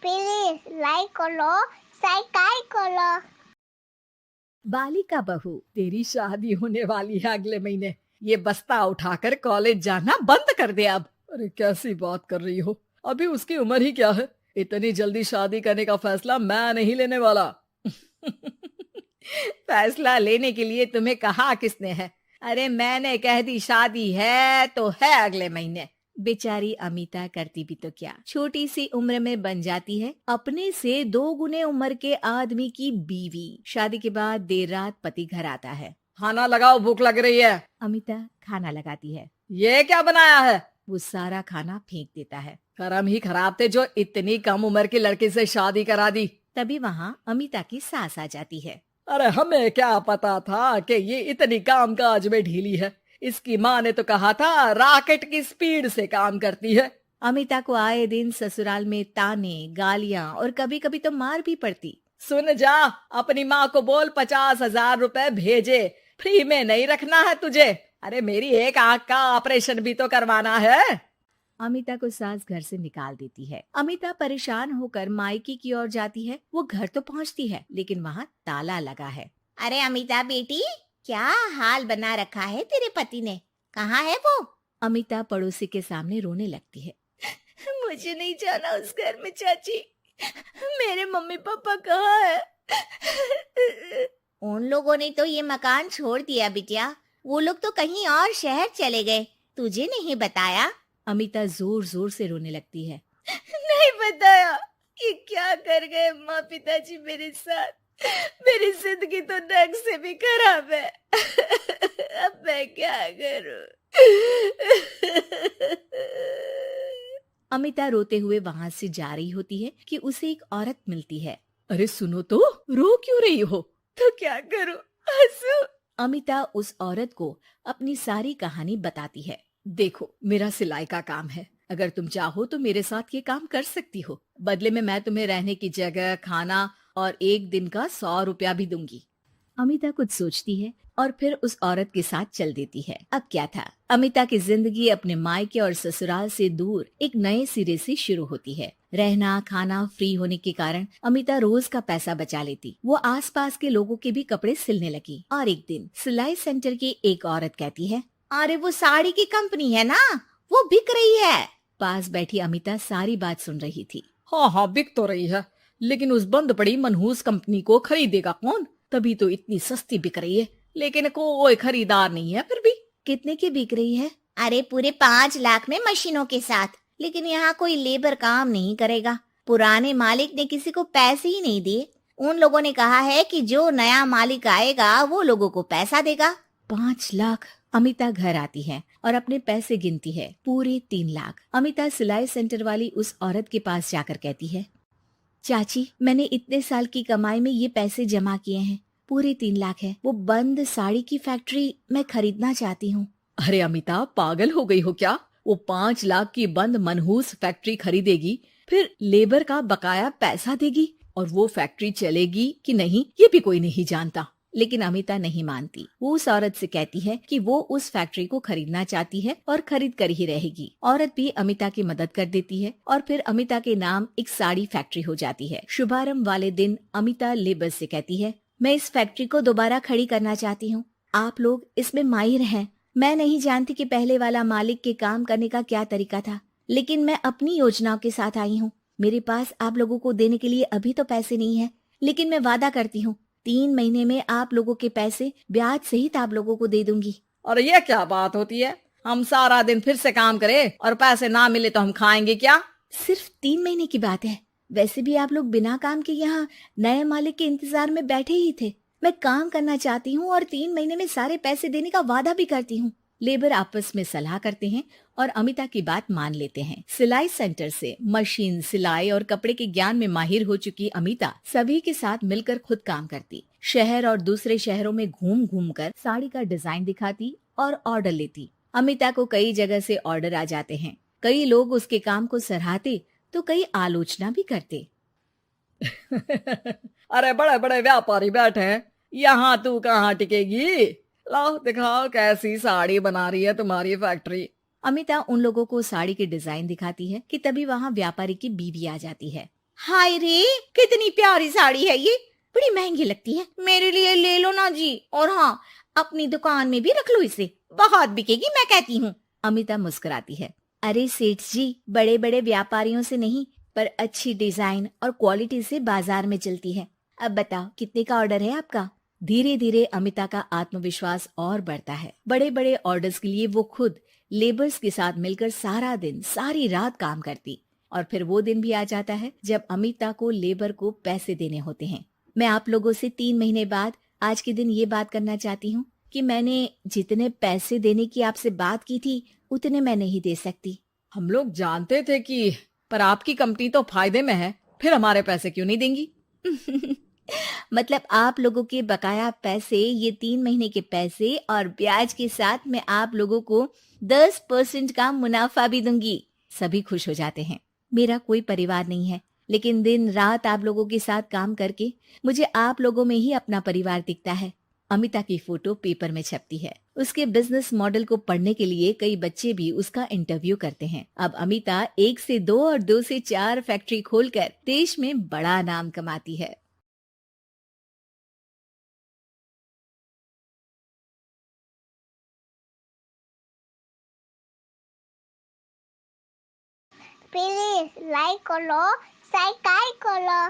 Please like करो, subscribe करो। बालिका बहू, तेरी शादी होने वाली है अगले महीने। ये बस्ता उठाकर कॉलेज जाना बंद कर दे अब। अरे कैसी बात कर रही हो, अभी उसकी उम्र ही क्या है। इतनी जल्दी शादी करने का फैसला मैं नहीं लेने वाला। फैसला लेने के लिए तुम्हें कहा किसने है? अरे मैंने कह दी शादी है तो है अगले महीने। बेचारी अमिता करती भी तो क्या, छोटी सी उम्र में बन जाती है अपने से 2 गुने उम्र के आदमी की बीवी। शादी के बाद देर रात पति घर आता है। खाना लगाओ, भूख लग रही है। अमिता खाना लगाती है। ये क्या बनाया है? वो सारा खाना फेंक देता है। कर्म ही खराब थे जो इतनी कम उम्र के लड़के से शादी करा दी। तभी वहाँ अमिता की सास आ जाती है। अरे हमें क्या पता था कि ये इतनी कामकाज में ढीली है। इसकी माँ ने तो कहा था रॉकेट की स्पीड से काम करती है। अमिता को आए दिन ससुराल में ताने, गालियां और कभी कभी तो मार भी पड़ती। सुन जा, अपनी माँ को बोल 50,000 रुपए भेजे, फ्री में नहीं रखना है तुझे। अरे मेरी एक आंख का ऑपरेशन भी तो करवाना है। अमिता को सास घर से निकाल देती है। अमिता परेशान होकर मायके की ओर जाती है। वो घर तो पहुंचती है लेकिन वहाँ ताला लगा है। अरे अमिता बेटी, क्या हाल बना रखा है तेरे पति ने? कहाँ है वो? अमिता पड़ोसी के सामने रोने लगती है। मुझे नहीं जाना उस घर में चाची, मेरे मम्मी पापा कहाँ है? उन लोगों ने तो ये मकान छोड़ दिया बिटिया। वो लोग तो कहीं और शहर चले गए, तुझे नहीं बताया? अमिता जोर जोर से रोने लगती है। नहीं बताया, ये क्या कर गए माँ पिताजी मेरे साथ। मेरी जिंदगी तो ढंग से भी खराब है। अब मैं क्या करूं? अमिता रोते हुए वहाँ से जा रही होती है कि उसे एक औरत मिलती है। अरे सुनो तो, रो क्यों रही हो? तो क्या करूं, हंसू? अमिता उस औरत को अपनी सारी कहानी बताती है। देखो, मेरा सिलाई का काम है, अगर तुम चाहो तो मेरे साथ ये काम कर सकती हो। बदले में मैं तुम्हें रहने की जगह, खाना और 1 दिन का 100 रुपया भी दूंगी। अमिता कुछ सोचती है और फिर उस औरत के साथ चल देती है। अब क्या था, अमिता की जिंदगी अपने मायके और ससुराल से दूर एक नए सिरे से शुरू होती है। रहना खाना फ्री होने के कारण अमिता रोज का पैसा बचा लेती। वो आसपास के लोगों के भी कपड़े सिलने लगी। और एक दिन सिलाई सेंटर की एक औरत कहती है, अरे वो साड़ी की कंपनी है ना, वो बिक रही है। पास बैठी अमिता सारी बात सुन रही थी। हाँ हाँ, बिक तो रही है, लेकिन उस बंद पड़ी मनहूस कंपनी को खरीदेगा कौन? तभी तो इतनी सस्ती बिक रही है, लेकिन कोई खरीदार नहीं है फिर भी। कितने की बिक रही है? अरे पूरे 5 लाख में मशीनों के साथ, लेकिन यहाँ कोई लेबर काम नहीं करेगा। पुराने मालिक ने किसी को पैसे ही नहीं दिए। उन लोगों ने कहा है कि जो नया मालिक आएगा वो लोगों को पैसा देगा। 5 लाख। अमिता घर आती है और अपने पैसे गिनती है, पूरे 3 लाख। अमिता सिलाई सेंटर वाली उस औरत के पास जाकर कहती है, चाची, मैंने इतने साल की कमाई में ये पैसे जमा किए हैं, पूरे 3 लाख है। वो बंद साड़ी की फैक्ट्री मैं खरीदना चाहती हूँ। अरे अमिता, पागल हो गई हो क्या? वो 5 लाख की बंद मनहूस फैक्ट्री खरीदेगी, फिर लेबर का बकाया पैसा देगी, और वो फैक्ट्री चलेगी कि नहीं ये भी कोई नहीं जानता। लेकिन अमिता नहीं मानती। वो उस औरत से कहती है कि वो उस फैक्ट्री को खरीदना चाहती है और खरीद कर ही रहेगी। औरत भी अमिता की मदद कर देती है और फिर अमिता के नाम एक साड़ी फैक्ट्री हो जाती है। शुभारंभ वाले दिन अमिता लेबर से कहती है, मैं इस फैक्ट्री को दोबारा खड़ी करना चाहती हूँ। आप लोग इसमें माहिर हैं। मैं नहीं जानती कि पहले वाला मालिक के काम करने का क्या तरीका था, लेकिन मैं अपनी योजनाओं के साथ आई हूँ। मेरे पास आप लोगों को देने के लिए अभी तो पैसे नहीं है, लेकिन मैं वादा करती हूँ 3 महीने में आप लोगों के पैसे ब्याज सहित आप लोगों को दे दूंगी। और ये क्या बात होती है? हम सारा दिन फिर से काम करें और पैसे ना मिले तो हम खाएंगे क्या? सिर्फ 3 महीने की बात है। वैसे भी आप लोग बिना काम के यहाँ नए मालिक के इंतजार में बैठे ही थे। मैं काम करना चाहती हूँ और 3 महीने में सारे पैसे देने का वादा भी करती हूँ। लेबर आपस में सलाह करते हैं और अमिता की बात मान लेते हैं। सिलाई सेंटर से मशीन, सिलाई और कपड़े के ज्ञान में माहिर हो चुकी अमिता सभी के साथ मिलकर खुद काम करती। शहर और दूसरे शहरों में घूम घूम कर साड़ी का डिजाइन दिखाती और ऑर्डर लेती। अमिता को कई जगह से ऑर्डर आ जाते हैं। कई लोग उसके काम को सराहते तो कई आलोचना भी करते। अरे बड़े बड़े व्यापारी बैठे हैं, यहाँ तू कहाँ टिकेगी? लाओ दिखाओ कैसी साड़ी बना रही है तुम्हारी फैक्ट्री। अमिता उन लोगों को साड़ी के डिजाइन दिखाती है कि तभी वहाँ व्यापारी की बीवी आ जाती है। हाय रे, कितनी प्यारी साड़ी है ये, बड़ी महंगी लगती है। मेरे लिए ले लो ना जी, और हाँ, अपनी दुकान में भी रख लो इसे, बहुत बिकेगी मैं कहती हूँ। अमिता मुस्कुराती है। अरे सेठ जी, बड़े बड़े व्यापारियों से नहीं, पर अच्छी डिजाइन और क्वालिटी से बाजार में चलती है। अब बताओ कितने का ऑर्डर है आपका? धीरे धीरे अमिता का आत्मविश्वास और बढ़ता है। बड़े बड़े ऑर्डर्स के लिए वो खुद लेबर्स के साथ मिलकर सारा दिन सारी रात काम करती, और फिर वो दिन भी आ जाता है जब अमिता को लेबर को पैसे देने होते हैं। मैं आप लोगों से 3 महीने बाद आज के दिन ये बात करना चाहती हूँ कि मैंने जितने पैसे देने की आपसे बात की थी उतने मैं नहीं दे सकती। हम लोग जानते थे कि पर आपकी कंपनी तो फायदे में है, फिर हमारे पैसे क्यों नहीं देंगी? मतलब आप लोगों के बकाया पैसे, ये 3 महीने के पैसे और ब्याज के साथ मैं आप लोगों को 10% का मुनाफा भी दूंगी। सभी खुश हो जाते हैं। मेरा कोई परिवार नहीं है, लेकिन दिन रात आप लोगों के साथ काम करके मुझे आप लोगों में ही अपना परिवार दिखता है। अमिता की फोटो पेपर में छपती है। उसके बिजनेस मॉडल को पढ़ने के लिए कई बच्चे भी उसका इंटरव्यू करते हैं। अब अमिता 1 से 2 और 2 से 4 फैक्ट्री खोलकर देश में बड़ा नाम कमाती है। প্লিজ লাইক করো, সাবস্ক্রাইব করো।